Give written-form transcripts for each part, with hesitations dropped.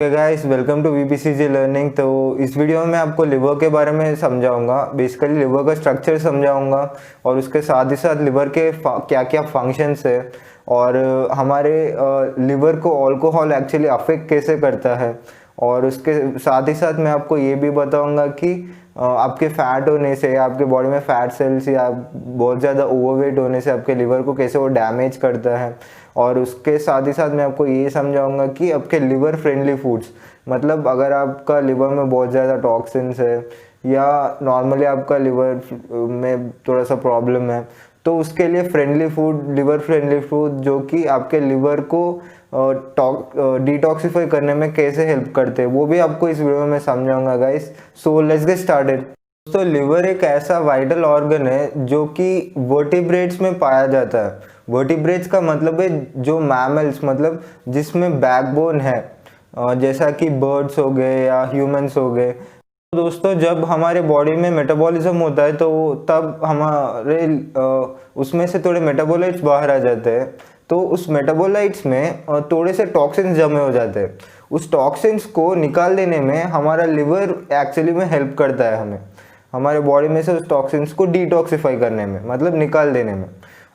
Guys, welcome to VPCG learning. तो इस video में मैं आपको लिवर के बारे में समझाऊंगा। बेसिकली लिवर का स्ट्रक्चर समझाऊंगा और उसके साथ ही साथ लिवर के क्या क्या फंक्शंस है और हमारे लिवर को अल्कोहल एक्चुअली अफेक्ट कैसे करता है। और उसके साथ ही साथ मैं आपको ये भी बताऊंगा कि आपके फैट होने से, आपके बॉडी में फैट सेल्स या बहुत ज़्यादा ओवरवेट होने से आपके लिवर को कैसे वो डैमेज करता है। और उसके साथ ही साथ मैं आपको ये समझाऊंगा कि आपके लिवर फ्रेंडली फूड्स, मतलब अगर आपका लिवर में बहुत ज़्यादा टॉक्सिन्स है या नॉर्मली आपका लिवर में थोड़ा सा प्रॉब्लम है, तो उसके लिए friendly food, liver friendly food जो कि आपके लिवर को डिटॉक्सिफाई करने में कैसे हेल्प करते हैं, वो भी आपको इस वीडियो में समझाऊंगा guys. So let's get started. दोस्तों, लिवर एक ऐसा वाइटल ऑर्गन है जो कि वर्टिब्रेट्स में पाया जाता है। वर्टिब्रेट्स का मतलब है जो मैमल्स, मतलब जिसमें बैकबोन है, जैसा कि बर्ड्स हो गए या ह्यूमंस हो गए। तो दोस्तों, जब हमारे बॉडी में मेटाबॉलिज्म होता है तो तब हमारे उसमें से थोड़े मेटाबोलाइट्स बाहर आ जाते हैं। तो उस मेटाबोलाइट्स में थोड़े से टॉक्सिन्स जमे हो जाते हैं। उस टॉक्सिन्स को निकाल देने में हमारा लिवर एक्चुअली में हेल्प करता है हमें, हमारे बॉडी में से उस टॉक्सिन्स को डिटॉक्सिफाई करने में, मतलब निकाल देने में।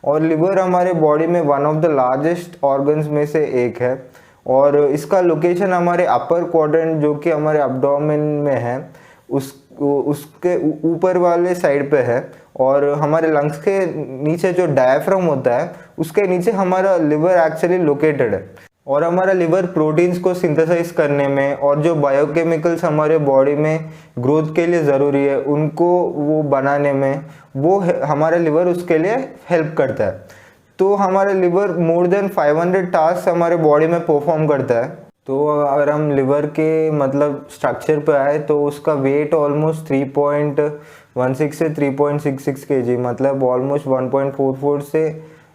और लिवर हमारे बॉडी में one of the largest organs में से एक है और इसका लोकेशन हमारे अपर क्वाड्रेंट, जो कि हमारे एब्डोमेन में है, उसके ऊपर वाले साइड पे है। और हमारे लंग्स के नीचे जो डायफ्राम होता है उसके नीचे हमारा लिवर एक्चुअली लोकेटेड है। और हमारा लिवर प्रोटीन्स को सिंथेसाइज करने में और जो बायोकेमिकल्स हमारे बॉडी में ग्रोथ के लिए ज़रूरी है उनको वो बनाने में, वो हमारा लिवर उसके लिए हेल्प करता है। तो हमारा लिवर मोर देन 500 टास्क हमारे बॉडी में परफॉर्म करता है। तो अगर हम लिवर के मतलब स्ट्रक्चर पे आए तो उसका वेट ऑलमोस्ट 3.16 से 3.66 केजी, मतलब ऑलमोस्ट 1.44 से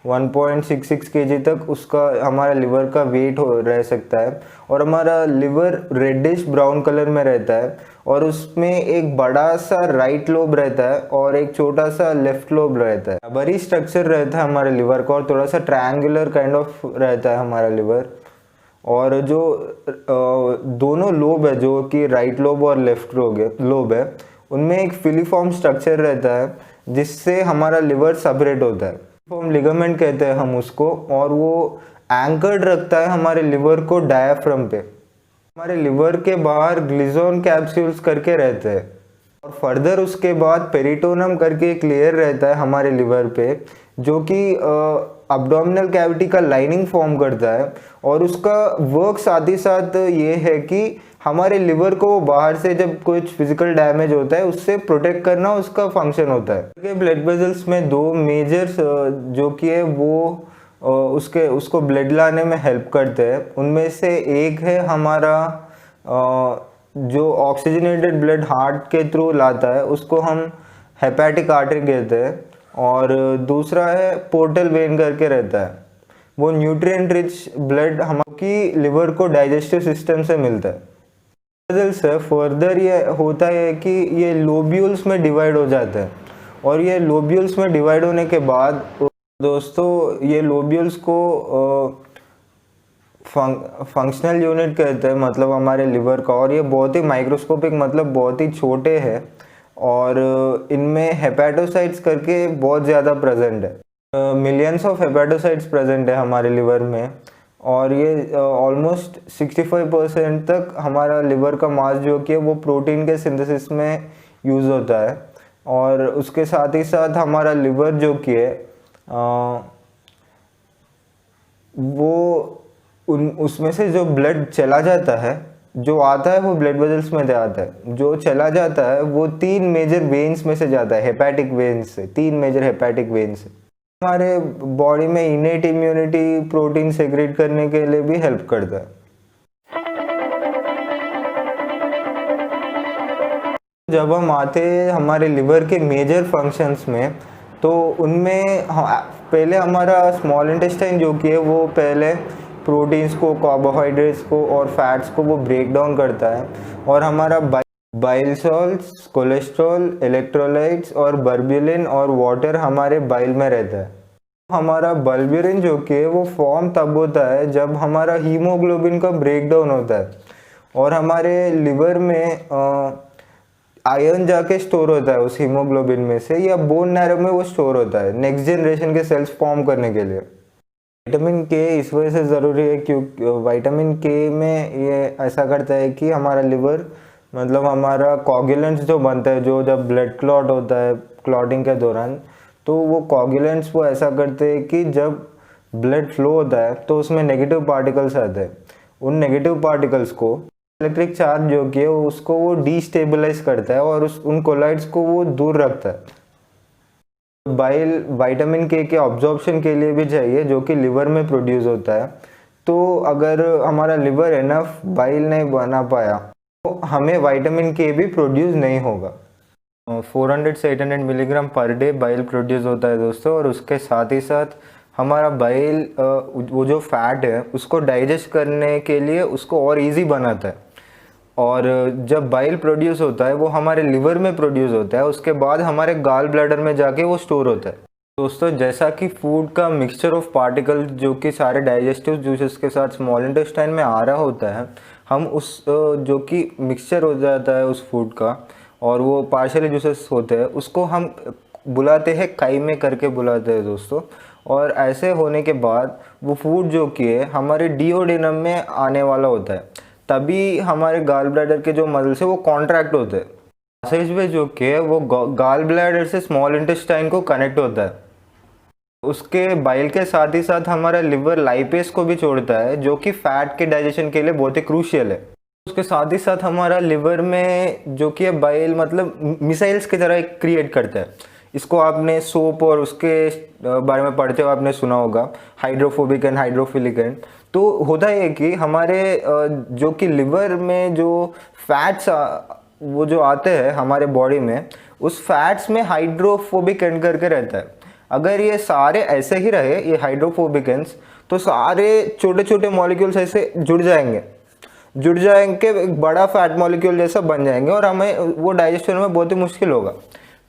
1.66 केजी तक उसका हमारा लिवर का वेट रह सकता है। और हमारा लिवर रेडिश ब्राउन कलर में रहता है और उसमें एक बड़ा सा राइट लोब रहता है और एक छोटा सा लेफ्ट लोब रहता है। बड़ी स्ट्रक्चर रहता है हमारे लिवर का और थोड़ा सा ट्रायंगुलर काइंड ऑफ रहता है हमारा लिवर। और जो दोनों लोब है, जो कि राइट लोब और लेफ्ट लोब है, उनमें एक फिलीफॉर्म स्ट्रक्चर रहता है जिससे हमारा लिवर सेपरेट होता है। फिलीफॉर्म लिगामेंट कहते हैं हम उसको, और वो एंकर्ड रखता है हमारे लिवर को डायाफ्राम पे। हमारे लिवर के बाहर ग्लिजोन कैप्सूल्स करके रहते हैं और फर्दर उसके बाद पेरिटोनम करके एक लेयर रहता है हमारे लिवर पे, जो कि अब्डोमिनल कैविटी का लाइनिंग फॉर्म करता है। और उसका वर्क साथ ही साथ ये है कि हमारे लिवर को बाहर से जब कुछ फिजिकल डैमेज होता है उससे प्रोटेक्ट करना उसका फंक्शन होता है। ब्लड वेसल्स में दो मेजर्स जो कि है वो उसको ब्लड लाने में हेल्प करते हैं। उनमें से एक है हमारा जो ऑक्सीजनेटेड ब्लड हार्ट के थ्रू लाता है, उसको हम हेपेटिक आर्टरी कहते हैं। और दूसरा है पोर्टल वेन करके रहता है, वो न्यूट्रिएंट रिच ब्लड हमारी लिवर को डाइजेस्टिव सिस्टम से मिलता है। से फर्दर ये होता है कि ये लोब्यूल्स में डिवाइड हो जाता है और ये लोब्यूल्स में डिवाइड होने के बाद दोस्तों ये लोब्यूल्स को फंक्शनल यूनिट कहते हैं, मतलब हमारे लिवर का। और ये बहुत ही माइक्रोस्कोपिक, मतलब बहुत ही छोटे हैं और इनमें हेपेटोसाइट्स करके बहुत ज़्यादा प्रेजेंट है। मिलियंस ऑफ हेपेटोसाइट्स प्रेजेंट है हमारे लिवर में। और ये ऑलमोस्ट 65% तक हमारा लिवर का मास जो कि है वो प्रोटीन के सिंथेसिस में यूज़ होता है। और उसके साथ ही साथ हमारा लिवर जो कि है वो उसमें से जो ब्लड चला जाता है, जो आता है वो ब्लड वेसल्स में जाता है। जो चला जाता है वो 3 मेजर वेन्स में से जाता है, हेपेटिक वेन्स से, 3 मेजर हेपेटिक वेन्स से। हमारे बॉडी में इनेट इम्यूनिटी प्रोटीन सेक्रेट करने के लिए भी हेल्प करता है। जब हम आते हैं हमारे लिवर के मेजर फंक्शंस में, तो उनमें पहले हमारा स्मॉल इंटेस्टाइन जो कि है वो पहले प्रोटीन्स को, कार्बोहाइड्रेट्स को और फैट्स को वो ब्रेक डाउन करता है। और हमारा बाइल सॉल्ट्स, कोलेस्ट्रॉल, इलेक्ट्रोलाइट्स और बर्ब्यूलिन और वाटर हमारे बाइल में रहता है। हमारा बल्बिरिन जो कि है वो फॉर्म तब होता है जब हमारा हीमोग्लोबिन का ब्रेक डाउन होता है और हमारे लिवर में आयरन जाके स्टोर होता है उस हीमोग्लोबिन में से, या बोन नैरो में वो स्टोर होता है नेक्स्ट जनरेशन के सेल्स फॉर्म करने के लिए। विटामिन के इस वजह से ज़रूरी है क्योंकि विटामिन के में ये ऐसा करता है कि हमारा लिवर, मतलब हमारा कोगुलेंट्स जो बनता है, जो जब ब्लड क्लॉट होता है क्लॉटिंग के दौरान, तो वो कोगुलेंट्स वो ऐसा करते हैं कि जब ब्लड फ्लो होता है तो उसमें नेगेटिव पार्टिकल्स आते हैं। उन नेगेटिव पार्टिकल्स को इलेक्ट्रिक चार्ज जो कि है उसको वो डीस्टेबलाइज करता है और उन कोलाइड्स को वो दूर रखता है। बाइल विटामिन के ऑब्जॉर्प्शन के लिए भी चाहिए, जो कि लिवर में प्रोड्यूस होता है। तो अगर हमारा लिवर एनफ बाइल नहीं बना पाया तो हमें विटामिन के भी प्रोड्यूस नहीं होगा। 400 से 800 milligram per day bile produce होता है दोस्तों, और उसके साथ ही साथ हमारा बाइल वो जो फैट है उसको डाइजेस्ट करने के लिए उसको और इजी बनाता है। और जब बाइल प्रोड्यूस होता है वो हमारे लिवर में प्रोड्यूस होता है, उसके बाद हमारे गाल ब्लैडर में जाके वो स्टोर होता है। दोस्तों जैसा कि फूड का मिक्सचर ऑफ पार्टिकल जो कि सारे डाइजेस्टिव जूसेस के साथ स्मॉल इंटेस्टाइन में आ रहा होता है, हम उस जो कि मिक्सचर हो जाता है उस फूड का और वो पार्शियली जूसेस होते हैं, उसको हम बुलाते हैं काइमे करके बुलाते हैं दोस्तों। और ऐसे होने के बाद वो फूड जो कि है हमारे डिओडेनम में आने वाला होता है, तभी हमारे गाल ब्लैडर के जो मसल्स है वो कॉन्ट्रैक्ट होते हैं। पैसेज वे जो कि है वो गाल ब्लैडर से स्मॉल इंटेस्टाइन को कनेक्ट होता है। उसके बाइल के साथ ही साथ हमारा लिवर लाइपेज को भी छोड़ता है, जो कि फैट के डाइजेशन के लिए बहुत ही क्रूशियल है। उसके साथ ही साथ हमारा लिवर में जो कि है बाइल मतलब मिसाइल्स की तरह क्रिएट करता है। इसको आपने सोप और उसके बारे में पढ़ते हुए आपने सुना होगा, हाइड्रोफोबिक एंड हाइड्रोफिलिक एंड। तो होता है कि हमारे जो कि लिवर में जो फैट्स वो जो आते हैं हमारे बॉडी में, उस फैट्स में हाइड्रोफोबिक एंड करके रहता है। अगर ये सारे ऐसे ही रहे ये हाइड्रोफोबिक एंड्स, तो सारे छोटे छोटे मॉलिक्यूल्स ऐसे जुड़ जाएंगे एक बड़ा फैट मॉलिक्यूल जैसा बन जाएंगे और हमें वो डाइजेस्ट करने में बहुत ही मुश्किल होगा।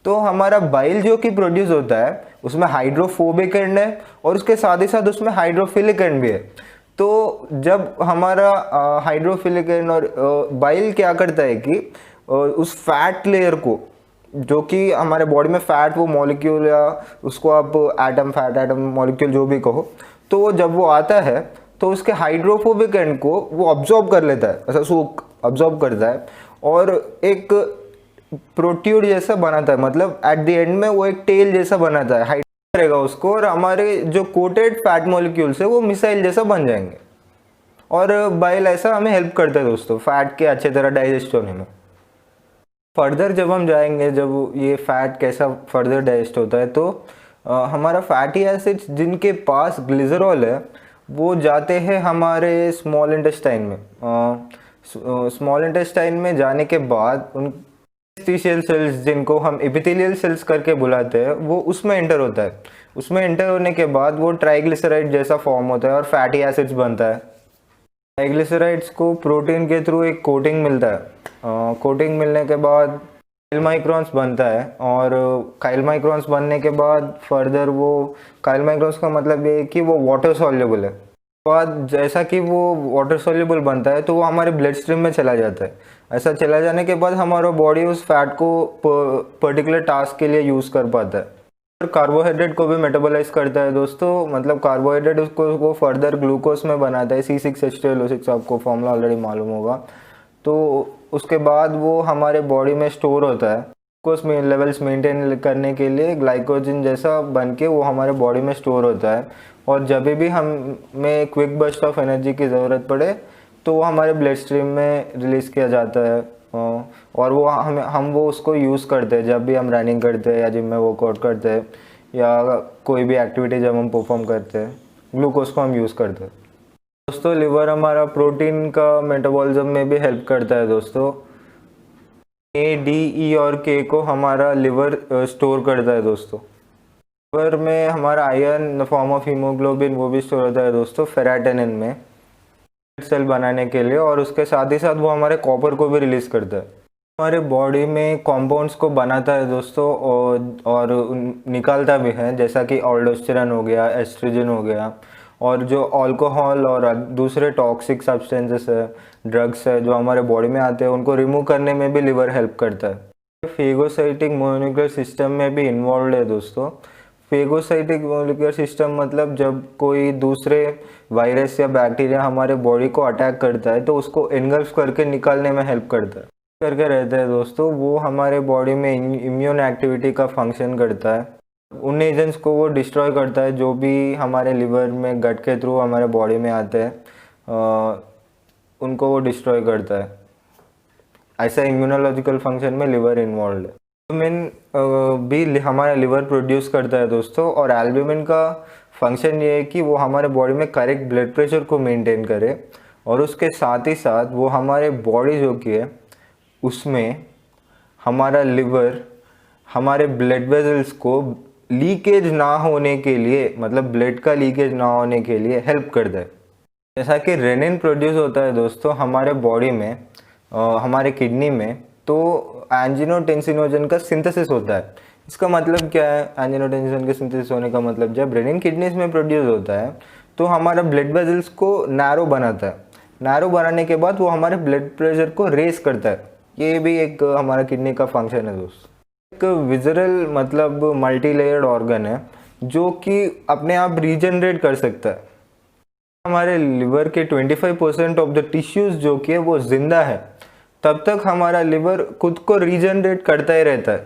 तो हमारा बाइल जो कि प्रोड्यूस होता है उसमें हाइड्रोफोबिक एंड है और उसके साथ ही साथ उसमें हाइड्रोफिलिक एंड भी है। तो जब हमारा हाइड्रोफिलिक एंड और बाइल क्या करता है कि उस फैट लेयर को, जो कि हमारे बॉडी में फैट वो मॉलिक्यूल या उसको आप एटम मॉलिक्यूल जो भी कहो, तो जब वो आता है तो उसके हाइड्रोफोबिक एंड को वो ऑब्जॉर्ब कर लेता है, ऐसा सूख ऑब्जॉर्ब करता है और एक प्रोट्यूड जैसा बनाता है, मतलब एट द एंड में वो एक टेल जैसा बनाता है, हाइड करेगा उसको और हमारे जो कोटेड फैट मॉलिक्यूल्स है वो मिसाइल जैसा बन जाएंगे। और बाइल ऐसा हमें हेल्प करता है दोस्तों फैट के अच्छे तरह डाइजेस्ट होने में। फर्दर जब हम जाएंगे, जब ये फैट कैसा फर्दर डाइजेस्ट होता है, तो हमारा फैटी एसिड्स जिनके पास ग्लिसरॉल है वो जाते हैं हमारे स्मॉल इंटेस्टाइन में। स्मॉल इंटेस्टाइन में जाने के बाद उन इंटरस्टिशियल सेल्स जिनको हम एपिथेलियल सेल्स करके बुलाते हैं वो उसमें एंटर होता है। उसमें एंटर होने के बाद वो ट्राइग्लिसराइड जैसा फॉर्म होता है और फैटी एसिड्स बनता है। ट्राइग्लिसराइड्स को प्रोटीन के थ्रू एक कोटिंग मिलता है। कोटिंग मिलने के बाद काइल माइक्रॉन्स बनता है और काइल माइक्रॉन्स बनने के बाद फर्दर वो काइल माइक्रॉन्स का मतलब ये है कि वो वाटर सॉल्युबल है। बाद जैसा कि वो वाटर सॉल्युबल बनता है तो वो हमारे ब्लड स्ट्रीम में चला जाता है। ऐसा चला जाने के बाद हमारा बॉडी उस फैट को पर्टिकुलर टास्क के लिए यूज़ कर पाता है। कार्बोहाइड्रेट को भी मेटाबोलाइज करता है दोस्तों, मतलब कार्बोहाइड्रेट उसको फर्दर ग्लूकोज में बनाता है, C6H12O6 आपको फॉर्मूला ऑलरेडी मालूम होगा। तो उसके बाद वो हमारे बॉडी में स्टोर होता है, ग्लूकोज में लेवल्स मेंटेन करने के लिए ग्लाइकोजन जैसा बन के वो हमारे बॉडी में स्टोर होता है। और जब भी हमें क्विक बर्स्ट ऑफ एनर्जी की ज़रूरत पड़े तो वो हमारे ब्लड स्ट्रीम में रिलीज़ किया जाता है और वो हम वो उसको यूज़ करते हैं जब भी हम रनिंग करते हैं या जिम में वर्कआउट करते हैं या कोई भी एक्टिविटी जब हम परफॉर्म करते हैं, ग्लूकोज को हम यूज़ करते हैं। दोस्तों लिवर हमारा प्रोटीन का मेटाबॉलिज्म में भी हेल्प करता है दोस्तों। A, D, E और K को हमारा लिवर स्टोर करता है दोस्तों। लिवर में हमारा आयरन फॉर्म ऑफ हीमोग्लोबिन वो भी स्टोर होता है दोस्तों फेराटिनिन में सेल बनाने के लिए, और उसके साथ ही साथ वो हमारे कॉपर को भी रिलीज करता है। हमारे बॉडी में कॉम्पाउंड्स को बनाता है दोस्तों और निकालता भी है, जैसा कि ऑल्डोस्टेरॉन हो गया, एस्ट्रोजन हो गया, और जो अल्कोहल और दूसरे टॉक्सिक सब्सटेंसेस है ड्रग्स है जो हमारे बॉडी में आते हैं उनको रिमूव करने में भी लिवर हेल्प करता है। फेगोसाइटिक मॉलिक्यूलर सिस्टम में भी इन्वॉल्व है दोस्तों। फेगोसाइटिक मॉलिक्यूलर सिस्टम मतलब जब कोई दूसरे वायरस या बैक्टीरिया हमारे बॉडी को अटैक करता है तो उसको एनगल्फ करके निकालने में हेल्प करता है करके रहता है दोस्तों। वो हमारे बॉडी में इम्यून एक्टिविटी का फंक्शन करता है, उन एजेंट्स को वो डिस्ट्रॉय करता है जो भी हमारे लिवर में गट के थ्रू हमारे बॉडी में आते हैं, उनको वो डिस्ट्रॉय करता है। ऐसा इम्यूनोलॉजिकल फंक्शन में लिवर इन्वॉल्व है। एल्ब्यूमिन भी हमारा लिवर प्रोड्यूस करता है दोस्तों, और एल्ब्यूमिन का फंक्शन ये है कि वो हमारे बॉडी में करेक्ट ब्लड प्रेशर को मेंटेन करे, और उसके साथ ही साथ वो हमारे बॉडी जो कि है उसमें हमारा लिवर हमारे ब्लड वेजल्स को लीकेज ना होने के लिए, मतलब ब्लड का लीकेज ना होने के लिए हेल्प करता है। जैसा कि रेनिन प्रोड्यूस होता है दोस्तों हमारे बॉडी में, हमारे किडनी में, तो एंजियोटेंसिनोजन का सिंथेसिस होता है। इसका मतलब क्या है? एंजियोटेंसिन के सिंथेसिस होने का मतलब जब रेनिन किडनीज में प्रोड्यूस होता है तो हमारा ब्लड वेजल्स को नैरो बनाता है। नैरो बनाने के बाद वो हमारे ब्लड प्रेशर को रेस करता है। ये भी एक हमारा किडनी का फंक्शन है दोस्तों। एक विजरल मतलब मल्टी लेयर्ड ऑर्गन है जो कि अपने आप रीजनरेट कर सकता है। हमारे लिवर के 25% ऑफ द टिश्यूज जो कि है वो जिंदा है, तब तक हमारा लिवर खुद को रीजनरेट करता ही रहता है।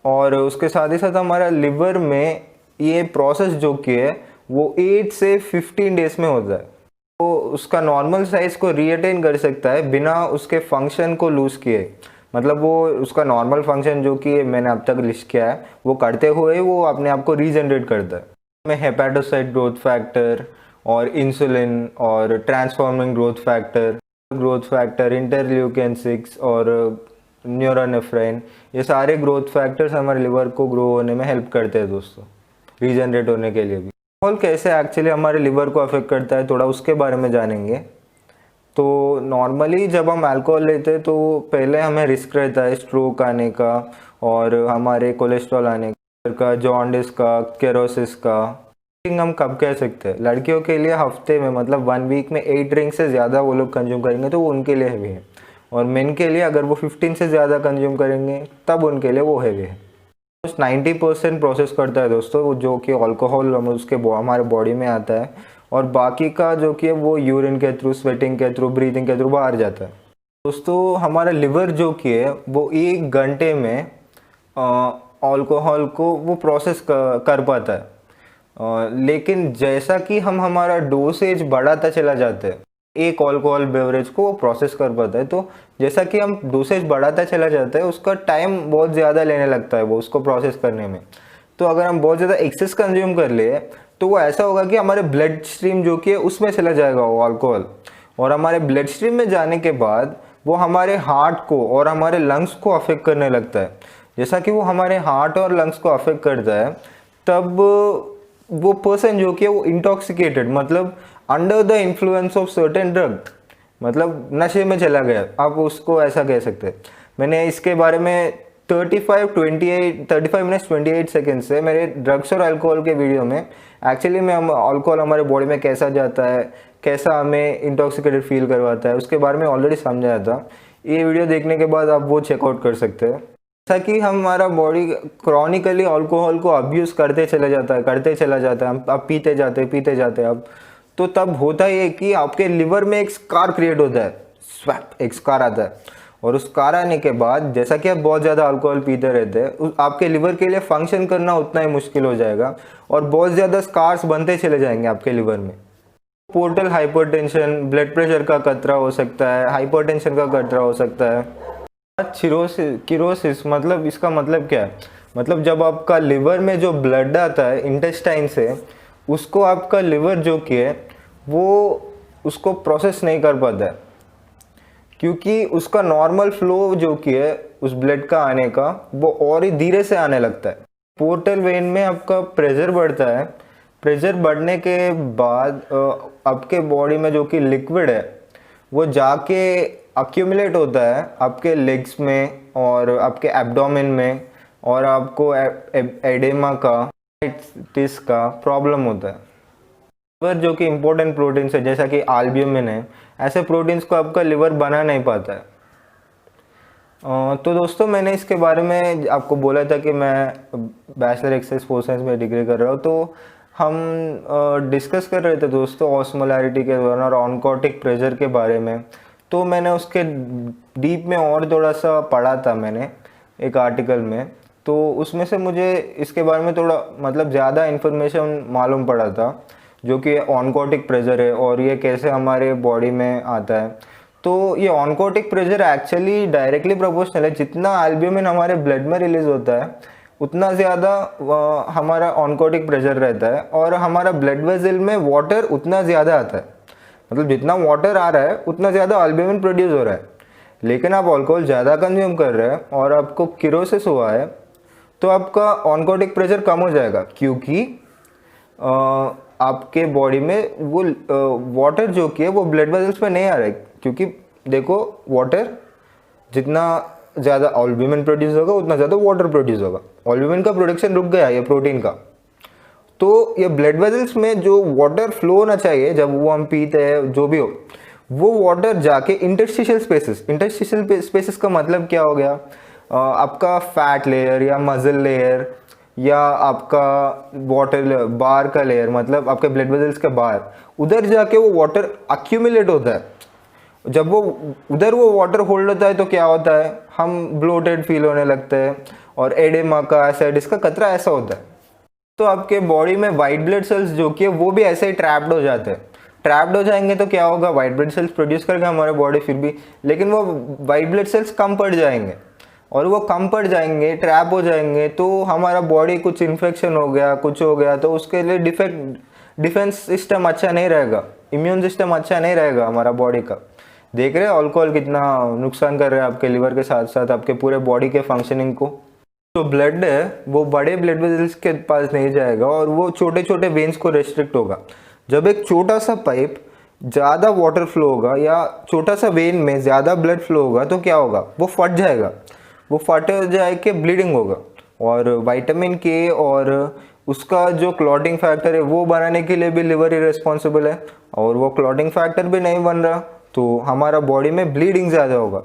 और उसके साथ ही साथ हमारा लिवर में ये प्रोसेस जो कि है वो 8 से 15 डेज में होता है। तो उसका नॉर्मल साइज को रीअटेन कर सकता है बिना उसके फंक्शन को लूज किए। मतलब वो उसका नॉर्मल फंक्शन जो कि मैंने अब तक लिस्ट किया है वो करते हुए वो अपने आप को रीजनरेट करता है। में हेपेटोसाइट ग्रोथ फैक्टर और इंसुलिन और ट्रांसफॉर्मिंग ग्रोथ फैक्टर, इंटरल्यूकिन 6 और न्यूरोनेफ्राइन, ये सारे ग्रोथ फैक्टर्स हमारे लिवर को ग्रो होने में हेल्प करते हैं दोस्तों, रीजनरेट होने के लिए भी। अल्कोहल कैसे एक्चुअली हमारे लिवर को अफेक्ट करता है थोड़ा उसके बारे में जानेंगे। तो नॉर्मली जब हम अल्कोहल लेते हैं तो पहले हमें रिस्क रहता है स्ट्रोक आने का और हमारे कोलेस्ट्रॉल आने का, जॉन्डिस का, केरोसिस का। हम कब कह सकते हैं? लड़कियों के लिए हफ्ते में मतलब 1 वीक में 8 ड्रिंक से ज़्यादा वो लोग कंज्यूम करेंगे तो वो उनके लिए हैवी है, और मेन के लिए अगर वो 15 से ज़्यादा कंज्यूम करेंगे तब उनके लिए वो हैवी है। 90% प्रोसेस करता है दोस्तों वो जो कि अल्कोहल उसके हमारे बॉडी में आता है, और बाकी का जो कि वो यूरिन के थ्रू, स्वेटिंग के थ्रू, ब्रीथिंग के थ्रू बाहर जाता है। दोस्तों हमारा लिवर जो कि है वो 1 घंटे में अल्कोहल को वो प्रोसेस कर पाता है। लेकिन जैसा कि हम हमारा डोसेज बढ़ाता चला जाता है, एक अल्कोहल बेवरेज को वो प्रोसेस कर पाता है, तो जैसा कि हम डोसेज बढ़ाता चला जाता है उसका टाइम बहुत ज़्यादा लेने लगता है वो उसको प्रोसेस करने में। तो अगर हम बहुत ज़्यादा एक्सेस कंज्यूम कर ले तो वो ऐसा होगा कि हमारे ब्लड स्ट्रीम जो कि है उसमें चला जाएगा वो अल्कोहल, और हमारे ब्लड स्ट्रीम में जाने के बाद वो हमारे हार्ट को और हमारे लंग्स को अफेक्ट करने लगता है। जैसा कि वो हमारे हार्ट और लंग्स को अफेक्ट करता है तब वो पर्सन जो कि है वो इंटॉक्सिकेटेड, मतलब under the influence of certain drug, मतलब नशे में चला गया, आप उसको ऐसा कह सकते हैं। मैंने इसके बारे में 35 मिनट्स 28 सेकेंड से मेरे ड्रग्स और अल्कोहल के वीडियो में एक्चुअली में हम अल्कोहल हमारे बॉडी में कैसा जाता है, कैसा हमें इंटॉक्सिकेटेड फील करवाता है, उसके बारे में ऑलरेडी समझाया था। ये वीडियो देखने के बाद आप वो चेकआउट कर सकते हैं। जैसा कि हमारा बॉडी क्रॉनिकली अल्कोहल को अब्यूज़ करते चला जाता है, हम आप पीते जाते हैं अब, तो तब होता है कि आपके लिवर में एक स्कार क्रिएट होता है, स्वैप एक स्कार आता है, और उस स्कार आने के बाद जैसा कि आप बहुत ज़्यादा अल्कोहल पीते रहते हैं आपके लिवर के लिए फंक्शन करना उतना ही मुश्किल हो जाएगा, और बहुत ज़्यादा स्कार्स बनते चले जाएंगे आपके लिवर में। पोर्टल हाइपरटेंशन, ब्लड प्रेशर का खतरा हो सकता है, हाइपरटेंशन का खतरा हो सकता है। किरोसिस मतलब इसका मतलब क्या है? मतलब जब आपका लिवर में जो ब्लड आता है इंटेस्टाइन से, उसको आपका लिवर जो कि है वो उसको प्रोसेस नहीं कर पाता है, क्योंकि उसका नॉर्मल फ्लो जो कि है उस ब्लड का आने का वो और ही धीरे से आने लगता है। पोर्टल वेन में आपका प्रेशर बढ़ता है, प्रेशर बढ़ने के बाद आपके बॉडी में जो कि लिक्विड है वो जाके अक्यूमुलेट होता है आपके लेग्स में और आपके एब्डोमेन में, और आपको एडेमा का प्रॉब्लम होता है। लिवर जो कि इम्पोर्टेंट प्रोटीन्स है जैसा कि एल्ब्यूमिन है, ऐसे प्रोटीन्स को आपका लिवर बना नहीं पाता है। तो दोस्तों मैंने इसके बारे में आपको बोला था कि मैं बैचलर एक्सरसाइज स्पोर्ट्स साइंस में डिग्री कर रहा हूँ, तो हम डिस्कस कर रहे थे दोस्तों ऑस्मोलैरिटी के दौरान और ऑनकोटिक प्रेशर के बारे में। तो मैंने उसके डीप में और थोड़ा सा पढ़ा था मैंने एक आर्टिकल में, तो उसमें से मुझे इसके बारे में थोड़ा मतलब ज़्यादा इन्फॉर्मेशन मालूम पड़ा था, जो कि ऑनकोटिक प्रेशर है और ये कैसे हमारे बॉडी में आता है। तो ये oncotic pressure actually directly proportional है, जितना एल्ब्यूमिन हमारे ब्लड में रिलीज होता है उतना ज़्यादा हमारा ऑनकोटिक प्रेशर रहता है, और हमारा ब्लड वेसल में वाटर उतना ज़्यादा आता है, मतलब जितना वाटर आ रहा है उतना ज़्यादा एल्ब्यूमिन प्रोड्यूस हो रहा है। लेकिन आप अल्कोहल ज़्यादा कंज्यूम कर रहे हैं और आपको किरोसिस हुआ है तो आपका ऑनकोटिक प्रेशर कम हो जाएगा, क्योंकि आपके बॉडी में वो वाटर जो कि है वो ब्लड वेसल्स पे नहीं आ रहा है। क्योंकि देखो वाटर जितना ज़्यादा एल्ब्यूमिन प्रोड्यूस होगा उतना ज़्यादा वाटर प्रोड्यूस होगा, एल्ब्यूमिन का प्रोडक्शन रुक गया ये प्रोटीन का, तो ये ब्लड वेसल्स में जो वाटर फ्लो होना चाहिए जब वो हम पीते हैं जो भी हो, वो वाटर जाके इंटरस्टिशियल स्पेसेस का मतलब क्या हो गया, आपका फैट लेयर या मसल लेयर या आपका वाटर बार का लेयर, मतलब आपके ब्लड वेसल्स के बाहर, उधर जाके वो वाटर अक्यूमुलेट होता है। जब वो उधर वो वाटर होल्ड होता है तो क्या होता है, हम ब्लोटेड फील होने लगते हैं और एडेमा का एसिडिस का खतरा ऐसा होता है। तो आपके बॉडी में वाइट ब्लड सेल्स जो कि वो भी ऐसे ही ट्रैप्ड हो जाते हैं। ट्रैप्ड हो जाएंगे तो क्या होगा, वाइट ब्लड सेल्स प्रोड्यूस करेगा हमारे बॉडी फिर भी, लेकिन वो वाइट ब्लड सेल्स कम पड़ जाएंगे, और वो कम पड़ जाएंगे, ट्रैप हो जाएंगे, तो हमारा बॉडी कुछ इन्फेक्शन हो गया, कुछ हो गया, तो उसके लिए डिफेंस सिस्टम अच्छा नहीं रहेगा, इम्यून सिस्टम अच्छा नहीं रहेगा हमारा बॉडी का। देख रहे हैं अल्कोहल कितना नुकसान कर रहा है आपके लिवर के साथ साथ आपके पूरे बॉडी के फंक्शनिंग को। तो ब्लड है वो बड़े ब्लड वेसल्स के पास नहीं जाएगा और वो छोटे छोटे वेन्स को रेस्ट्रिक्ट होगा। जब एक छोटा सा पाइप ज़्यादा वाटर फ्लो होगा या छोटा सा वेन में ज़्यादा ब्लड फ्लो होगा तो क्या होगा, वो फट जाएगा, वो फट जाए के ब्लीडिंग होगा, और विटामिन के और उसका जो क्लॉटिंग फैक्टर है वो बनाने के लिए भी लिवर ही रिस्पॉन्सिबल है, और वो क्लॉटिंग फैक्टर भी नहीं बन रहा तो हमारा बॉडी में ब्लीडिंग ज़्यादा होगा।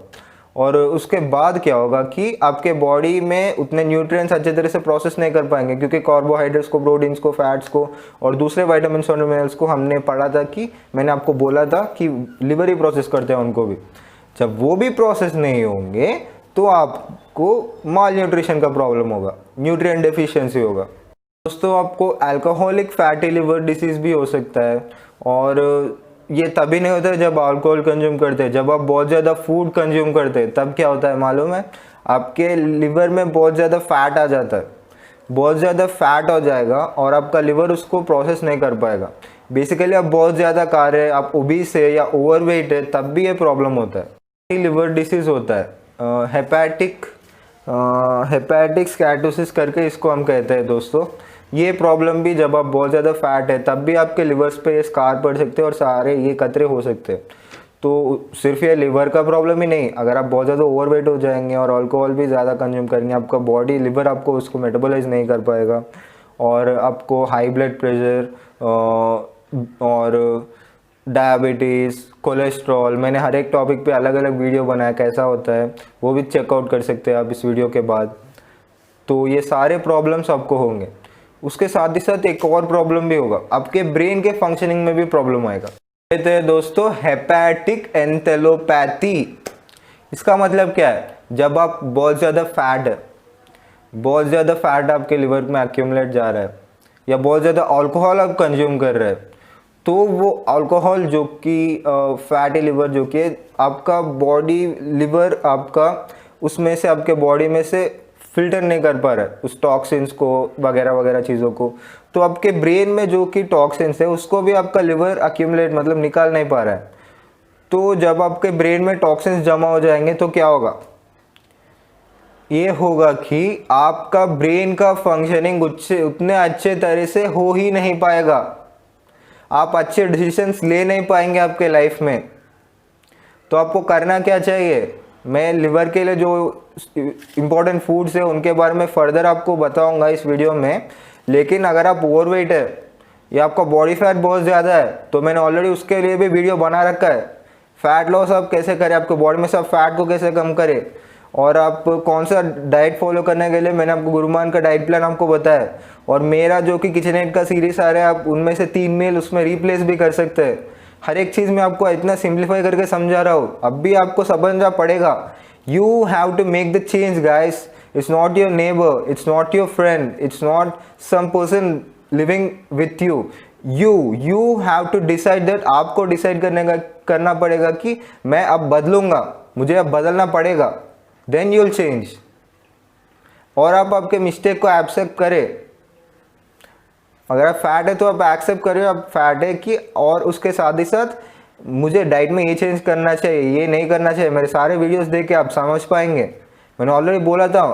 और उसके बाद क्या होगा कि आपके बॉडी में उतने न्यूट्रिएंट्स अच्छे तरह से प्रोसेस नहीं कर पाएंगे, क्योंकि कार्बोहाइड्रेट्स को, प्रोटीन्स को, फैट्स को और दूसरे विटामिन्स और मिनरल्स को हमने पढ़ा था कि मैंने आपको बोला था कि लिवर ही प्रोसेस करते हैं उनको भी। जब वो भी प्रोसेस नहीं होंगे तो आपको माल न्यूट्रिशन का प्रॉब्लम होगा, न्यूट्रिएंट डेफिशिएंसी होगा। दोस्तों आपको अल्कोहलिक फैटी लिवर डिसीज़ भी हो सकता है, और ये तभी नहीं होता है जब अल्कोहल कंज्यूम करते हैं, जब आप बहुत ज़्यादा फूड कंज्यूम करते हैं तब क्या होता है मालूम है, आपके लिवर में बहुत ज़्यादा फैट आ जाता है, बहुत ज़्यादा फैट हो जाएगा और आपका लिवर उसको प्रोसेस नहीं कर पाएगा। बेसिकली आप बहुत ज़्यादा खा रहे हैं, आप ओबीस है या ओवरवेट है, तब भी ये प्रॉब्लम होता है। लिवर डिसीज़ होता है हेपेटिक स्कैटोसिस करके इसको हम कहते हैं दोस्तों। ये प्रॉब्लम भी जब आप बहुत ज़्यादा फैट है तब भी आपके लिवर्स पे ये स्कार पड़ सकते हैं और सारे ये खतरे हो सकते हैं। तो सिर्फ ये लिवर का प्रॉब्लम ही नहीं, अगर आप बहुत ज़्यादा ओवरवेट हो जाएंगे और अल्कोहल भी ज़्यादा कंज्यूम करेंगे, आपका बॉडी लिवर आपको उसको मेटाबोलाइज नहीं कर पाएगा और आपको हाई ब्लड प्रेशर और डायबिटीज़, कोलेस्ट्रॉल, मैंने हर एक टॉपिक पे अलग अलग वीडियो बनाया कैसा होता है, वो भी चेकआउट कर सकते हैं आप इस वीडियो के बाद। तो ये सारे प्रॉब्लम्स आपको होंगे। उसके साथ ही साथ एक और प्रॉब्लम भी होगा, आपके ब्रेन के फंक्शनिंग में भी प्रॉब्लम आएगा। कहते हैं दोस्तों हेपेटिक एंटेलोपैथी। इसका मतलब क्या है, जब आप बहुत ज़्यादा फैट आपके लिवर में एक्यूमुलेट जा रहा है या बहुत ज़्यादा अल्कोहल आप कंज्यूम कर रहे हैं, तो वो अल्कोहल जो कि फैटी लिवर जो कि आपका बॉडी लिवर आपका उसमें से आपके बॉडी में से फिल्टर नहीं कर पा रहा है उस टॉक्सिन्स को वगैरह वगैरह चीज़ों को, तो आपके ब्रेन में जो कि टॉक्सिन्स है उसको भी आपका लिवर अक्यूमुलेट मतलब निकाल नहीं पा रहा है। तो जब आपके ब्रेन में टॉक्सिन्स जमा हो जाएंगे तो क्या होगा, ये होगा कि आपका ब्रेन का फंक्शनिंग उतने अच्छे तरह से हो ही नहीं पाएगा, आप अच्छे डिसीजंस ले नहीं पाएंगे आपके लाइफ में। तो आपको करना क्या चाहिए, मैं लिवर के लिए जो इम्पोर्टेंट फूड्स है उनके बारे में फर्दर आपको बताऊंगा इस वीडियो में। लेकिन अगर आप ओवरवेट है या आपका बॉडी फैट बहुत ज़्यादा है तो मैंने ऑलरेडी उसके लिए भी वीडियो बना रखा है। फैट लॉस आप कैसे करें, आपके बॉडी में सब फैट को कैसे कम करें, और आप कौन सा डाइट फॉलो करने के लिए मैंने आपको गुरुमान का डाइट प्लान आपको बताया। और मेरा जो कि किचन एड का सीरीज आ रहा है, आप उनमें से 3 मील उसमें रिप्लेस भी कर सकते हैं। हर एक चीज़ मैं आपको इतना सिंप्लीफाई करके समझा रहा हूँ, अब भी आपको समझना पड़ेगा। You have to make the change guys. It's not your neighbour, it's not your friend, it's not some person living with you. You have to decide that. आपको डिसाइड करना पड़ेगा कि मैं अब बदलूंगा, मुझे अब बदलना पड़ेगा, देन यू विल चेंज। और आप आपके मिस्टेक को एक्सेप्ट करें। अगर आप फैट है तो आप एक्सेप्ट करें आप फैट है कि, और उसके साथ ही साथ मुझे डाइट में ये चेंज करना चाहिए, ये नहीं करना चाहिए। मेरे सारे वीडियोस देख के आप समझ पाएंगे। मैंने ऑलरेडी बोला था,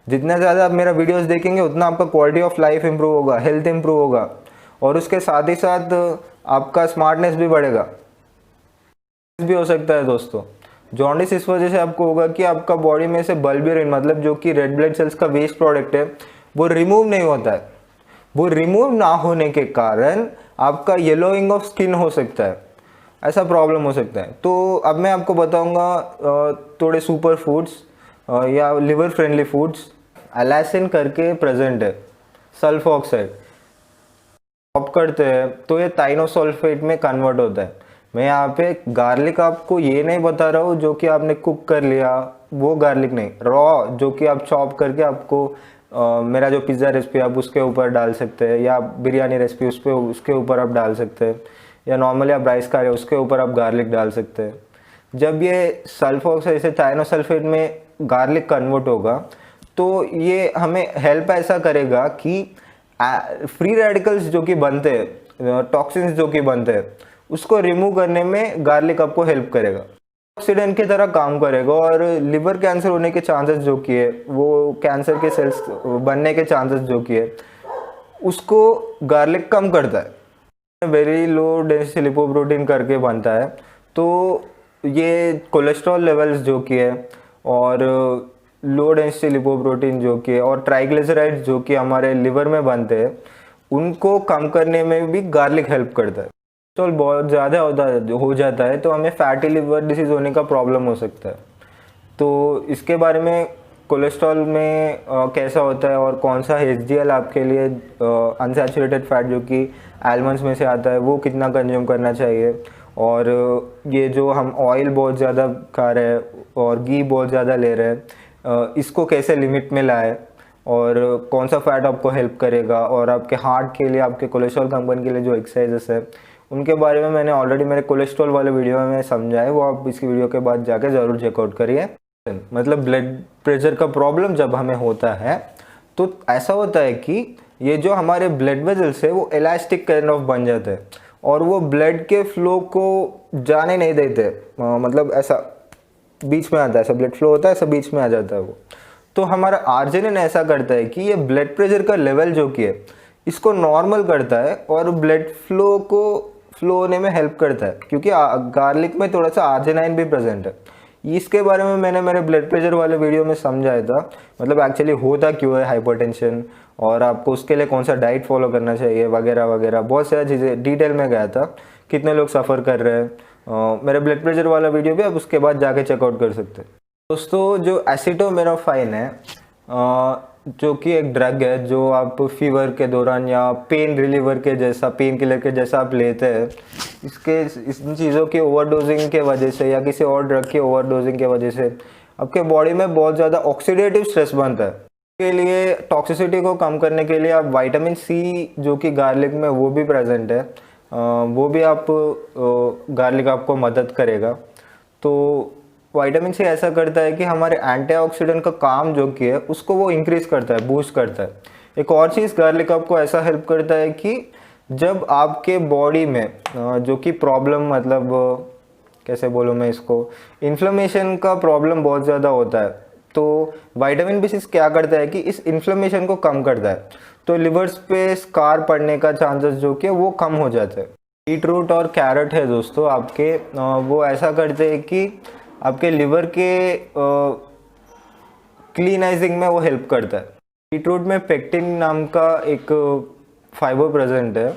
जितना ज़्यादा आप मेरा वीडियोस देखेंगे उतना आपका क्वालिटी ऑफ लाइफ इंप्रूव होगा, हेल्थ इंप्रूव होगा, और उसके साथ ही साथ आपका स्मार्टनेस भी बढ़ेगा। भी हो सकता है दोस्तों, जॉन्डिस इस वजह से आपको होगा कि आपका बॉडी में से बल्बियरिन मतलब जो कि रेड ब्लड सेल्स का वेस्ट प्रोडक्ट है वो रिमूव नहीं होता है। वो रिमूव ना होने के कारण आपका येलोइंग ऑफ स्किन हो सकता है, ऐसा प्रॉब्लम हो सकता है। तो अब मैं आपको बताऊंगा थोड़े सुपर फूड्स या लिवर फ्रेंडली फूड्स। एलासिन करके प्रेजेंट है, सल्फर ऑक्साइड ऑप करते हैं तो ये थाइनोसल्फेट में कन्वर्ट होता है। मैं यहाँ पे गार्लिक आपको ये नहीं बता रहा हूँ जो कि आपने कुक कर लिया, वो गार्लिक नहीं, रॉ जो कि आप चॉप करके आपको मेरा जो पिज़्ज़ा रेसिपी आप उसके ऊपर डाल सकते हैं, या बिरयानी रेसिपी उसके ऊपर आप डाल सकते हैं, या नॉर्मली आप राइस खा रहे हैं उसके ऊपर आप गार्लिक डाल सकते हैं। जब ये सल्फर ऑक्साइड से थाइनोसल्फेट में गार्लिक कन्वर्ट होगा तो ये हमें हेल्प ऐसा करेगा कि फ्री रेडिकल्स जो कि बनते हैं, टॉक्सिन्स जो कि बनते हैं, उसको रिमूव करने में गार्लिक आपको हेल्प करेगा, ऑक्सीडेंट की तरह काम करेगा। और लिवर कैंसर होने के चांसेस जो कि है, वो कैंसर के सेल्स बनने के चांसेस जो कि है, उसको गार्लिक कम करता है। वेरी लो डेंसिटी लिपोप्रोटीन करके बनता है, तो ये कोलेस्ट्रॉल लेवल्स जो कि है, और लो डेंसिटी लिपोप्रोटीन जो कि है, और ट्राइग्लिसराइड्स जो कि हमारे लिवर में बनते हैं, उनको कम करने में भी गार्लिक हेल्प करता है। कोलेस्ट्रॉल बहुत ज़्यादा हो जाता है तो हमें फैटी लिवर डिसीज़ होने का प्रॉब्लम हो सकता है। तो इसके बारे में कोलेस्ट्रॉल में कैसा होता है और कौन सा HDL आपके लिए अनसैचुरेटेड फैट जो कि आलमंड्स में से आता है वो कितना कंज्यूम करना चाहिए, और ये जो हम ऑयल बहुत ज़्यादा खा रहे हैं और घी बहुत ज़्यादा ले रहे हैं, इसको कैसे लिमिट में लाए, और कौन सा फैट आपको हेल्प करेगा, और आपके हार्ट के लिए, आपके कोलेस्ट्रॉल कम करने के लिए जो एक्सरसाइजेस है उनके बारे में मैंने ऑलरेडी मेरे कोलेस्ट्रॉल वाले वीडियो में समझा है, वो आप इसकी वीडियो के बाद जाके ज़रूर चेकआउट करिए। मतलब ब्लड प्रेशर का प्रॉब्लम जब हमें होता है तो ऐसा होता है कि ये जो हमारे ब्लड वेजल्स है वो इलास्टिक काइंड ऑफ बन जाते हैं, और वो ब्लड के फ्लो को जाने नहीं देते। मतलब ऐसा बीच में आता है, ऐसा ब्लड फ्लो होता है, ऐसा बीच में आ जाता है वो। तो हमारा आर्जिनिन ऐसा करता है कि ये ब्लड प्रेशर का लेवल जो कि है इसको नॉर्मल करता है, और ब्लड फ्लो को फ्लो होने में हेल्प करता है, क्योंकि गार्लिक में थोड़ा सा आर्जिनाइन भी प्रेजेंट है। इसके बारे में मैंने मेरे ब्लड प्रेशर वाले वीडियो में समझाया था, मतलब एक्चुअली होता क्यों है हाइपरटेंशन, और आपको उसके लिए कौन सा डाइट फॉलो करना चाहिए वगैरह वगैरह, बहुत सारी चीज़ें डिटेल में गया था, कितने लोग सफ़र कर रहे हैं। मेरे ब्लड प्रेशर वाला वीडियो भी आप उसके बाद जाके चेकआउट कर सकते हैं। दोस्तों जो एसिटोमिनोफाइन है, जो कि एक ड्रग है जो आप फीवर के दौरान या पेन रिलीवर के जैसा, पेन किलर के जैसा आप लेते हैं, इन चीज़ों की ओवरडोजिंग के वजह से या किसी और ड्रग की ओवरडोजिंग के वजह से आपके बॉडी में बहुत ज़्यादा ऑक्सीडेटिव स्ट्रेस बनता है। इसके लिए टॉक्सिसिटी को कम करने के लिए आप विटामिन सी जो कि गार्लिक में वो भी प्रेजेंट है, वो भी आप गार्लिक आपको मदद करेगा। तो विटामिन सी ऐसा करता है कि हमारे एंटीऑक्सीडेंट का काम जो कि है उसको वो इंक्रीज करता है, बूस्ट करता है। एक और चीज़, गार्लिक आपको ऐसा हेल्प करता है कि जब आपके बॉडी में जो कि प्रॉब्लम, मतलब कैसे बोलूँ मैं इसको, इन्फ्लेमेशन का प्रॉब्लम बहुत ज़्यादा होता है, तो विटामिन B6 क्या करता है कि इस इन्फ्लेमेशन को कम करता है, तो लिवर्स पे स्कार पड़ने का चांसेस जो कि वो कम हो जाते हैं। बीटरूट और कैरेट है दोस्तों आपके, वो ऐसा करते हैं कि आपके लिवर के क्लीनाइजिंग में वो हेल्प करता है। बीटरूट में पेक्टिन नाम का एक फाइबर प्रेजेंट है,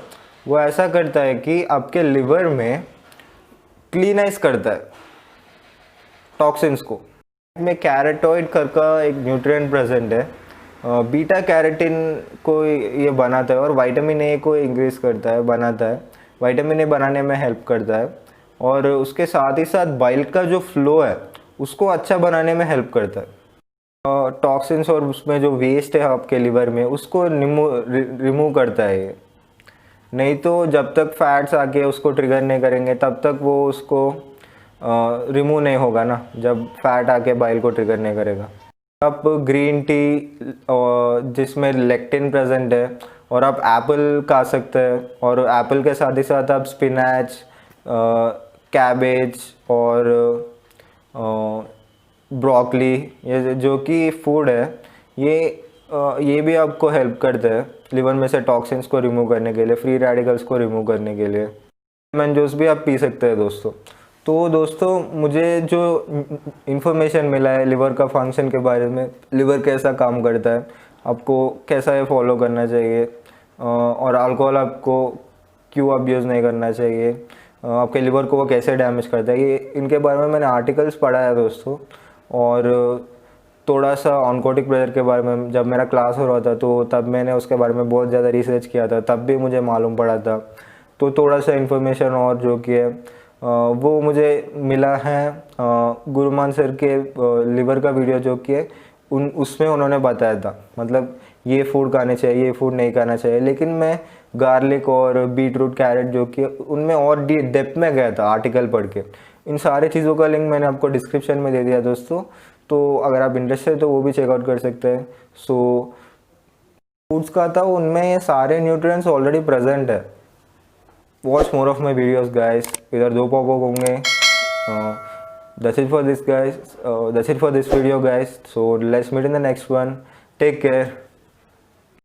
वो ऐसा करता है कि आपके लिवर में क्लीनाइज करता है टॉक्सिन्स को। में कैरेटोइड का एक न्यूट्रिएंट प्रेजेंट है, बीटा कैरेटिन को ये बनाता है और विटामिन ए को इंक्रीज करता है, बनाता है, विटामिन ए बनाने में हेल्प करता है, और उसके साथ ही साथ बाइल का जो फ्लो है उसको अच्छा बनाने में हेल्प करता है। टॉक्सिन्स और उसमें जो वेस्ट है आपके लिवर में उसको रिमूव करता है ये। नहीं तो जब तक फैट्स आके उसको ट्रिगर नहीं करेंगे तब तक वो उसको रिमूव नहीं होगा ना, जब फैट आके बाइल को ट्रिगर नहीं करेगा। आप ग्रीन टी जिसमें लेक्टिन प्रेजेंट है, और आप एप्पल खा सकते हैं, और एप्पल के साथ ही साथ आप स्पिनच, कैबेज और ब्रोकली, ये जो कि फूड है, ये भी आपको हेल्प करते हैं लिवर में से टॉक्सिन्स को रिमूव करने के लिए, फ्री रेडिकल्स को रिमूव करने के लिए। लेमन जूस भी आप पी सकते हैं दोस्तों। तो दोस्तों मुझे जो इन्फॉर्मेशन मिला है लिवर का फंक्शन के बारे में, लिवर कैसा काम करता है, आपको कैसा ये फॉलो करना चाहिए, और अल्कोहल आपको क्यों अब्यूज़ नहीं करना चाहिए, आपके लिवर को वो कैसे डैमेज करता है, ये इनके बारे में मैंने आर्टिकल्स पढ़ा है दोस्तों। और थोड़ा सा ऑनकोटिक प्रेशर के बारे में जब मेरा क्लास हो रहा था तो तब मैंने उसके बारे में बहुत ज़्यादा रिसर्च किया था, तब भी मुझे मालूम पड़ा था। तो थोड़ा सा इन्फॉर्मेशन और जो कि है वो मुझे मिला है गुरुमान सर के लिवर का वीडियो जो कि है उसमें उन्होंने बताया था, मतलब ये फूड खाने चाहिए, ये फूड नहीं खाना चाहिए। लेकिन मैं गार्लिक और बीट रूट, कैरेट जो कि उनमें और डेप्थ में गया था आर्टिकल पढ़ के। इन सारे चीज़ों का लिंक मैंने आपको डिस्क्रिप्शन में दे दिया दोस्तों, तो अगर आप इंटरेस्टेड है तो वो भी चेकआउट कर सकते हैं। सो फूड्स का था उनमें ये सारे न्यूट्रिएंट्स ऑलरेडी प्रेजेंट है। Watch more of my videos guys, इधर 2 पॉपअप होंगे। That's it for this guys, that's it for this video guys, so let's meet in the next one, take care.